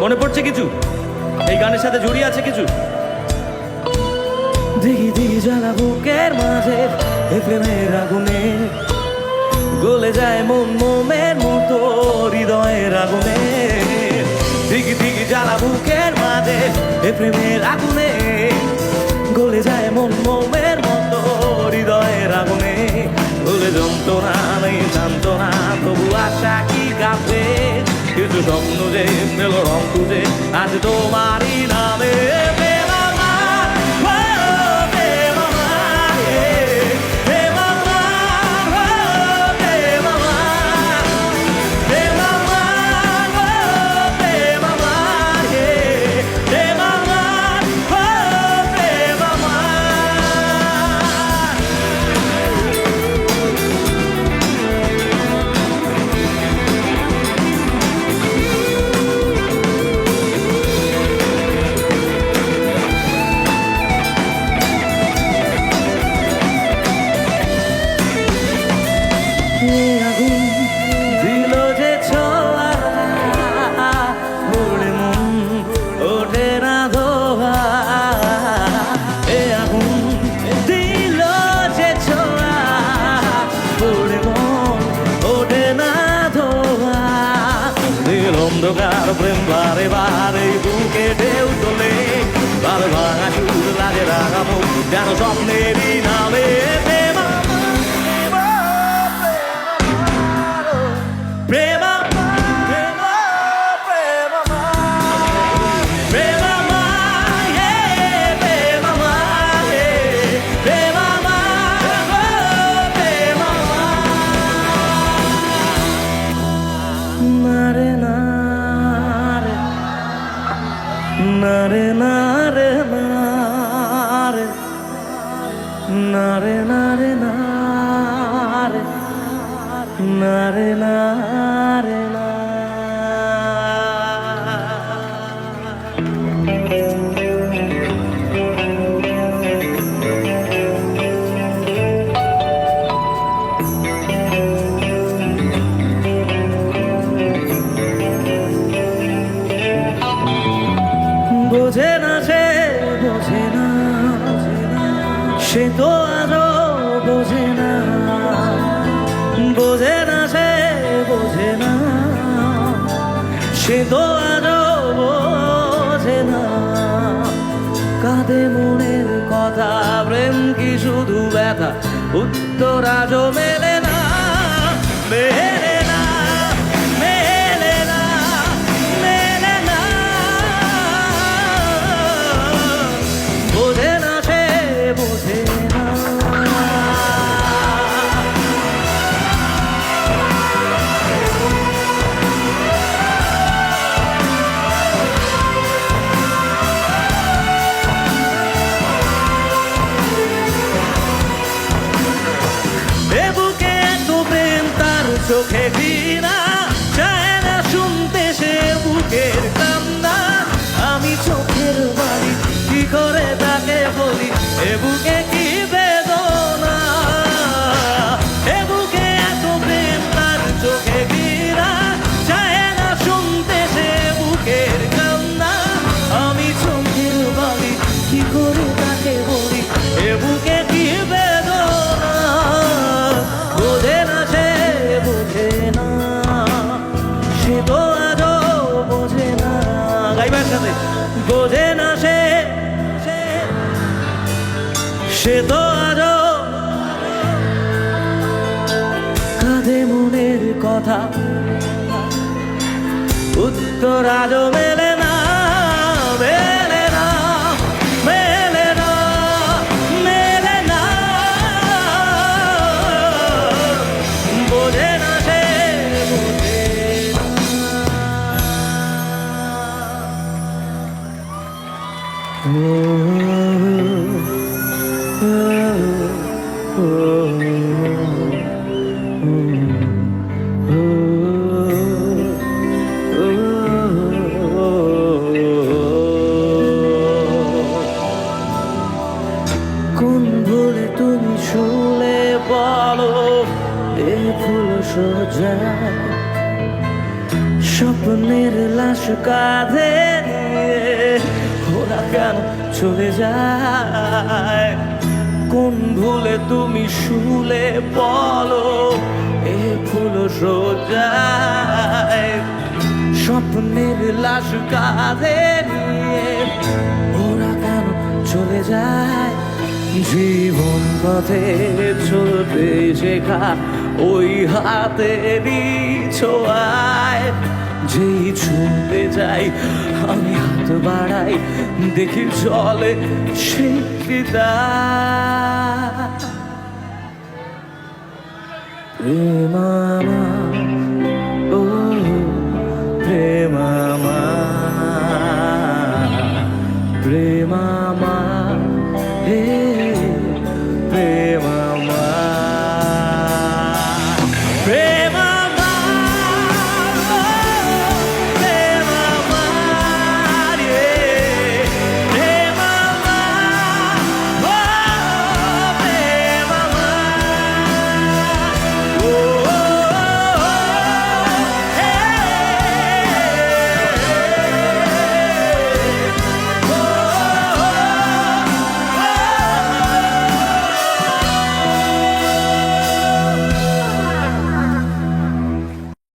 মনে পড়ছে কিছু? এই গানের সাথে জড়িয়ে আছে কিছু? দিঘি দিঘি জ্বালা বুকের মাঝে এ প্রেমের আগুনে গলে যায় মন মোমের মতো হৃদয়ের আগুনে। দিঘি দিঘি জ্বালা বুকের মাঝে এ প্রেমের আগুনে গলে যায় মন মোমের মতো হৃদয়ের আগুনে। গলে যন্ত্রণা নেই সান্ত্বনা তবু আশা কি কাঁপে কিছু স্বপ্ন যে মেল রং খুঁজে আজ তোমারই নামে। অন্ধকার প্রেম বারে বারে বুকে ঢেউ তোলে বার ভাঙা সুর লাগে রাগাবো যেন স্বপ্নেরই নামে। Nare nare nare nare nare nare nare nare nare বোঝে না সে বোঝে না সে তো আরো বোঝে না বোঝে না সে বোঝে না সে তো আরো বোঝে না। কাঁদে মনের কথা প্রেম কি শুধু ব্যথা উত্তর আজও মেলে না মেলে না মেলে না মেলে না। বোঝে না সে বোঝে না এ বুকে এত প্রেম তার চোখে ঘৃণা চায় না শুনতে সে বুকের কান্না। আমি চোখের বাড়ি কি করে তাকে বলি এ বুকে কি বেদনা। এ বুকে এত প্রেম তার চোখে ঘৃণা চায় না শুনতে সে বুকের কান্না। আমি চোখের বাড়ি কি করে তাকে বলি এ বুকে কি বেদনা। বোঝে না সে বোঝে না সে তো আজও বোঝে না। গাইবার সাথে বোঝে না সে সে তো আজও কাঁদে মনের কথা উত্তর আজও মেলে না মেলে না মেলে না মেলে না। বোঝে না সে বোঝে কোন ভুলে তুমি শুলে বলো এ ফুল সজ্জা স্বপ্নের লাশ কাঁধে নিয়ে ওরা কেন চলে যায়? কোন ভুলে তুমি শুলে বলো এ ফুল সোজায়? স্বপ্নের লাশ কাঁধে নিয়ে ওরা কেন চলে যায়? জীবন পথে চলতে শেখা ওই হাতেরই ছোঁয়ায়, যেই ছুঁতে যাই আমি হাত বাড়াই, দেখি চলে সেই বিদায়। প্রেম আমার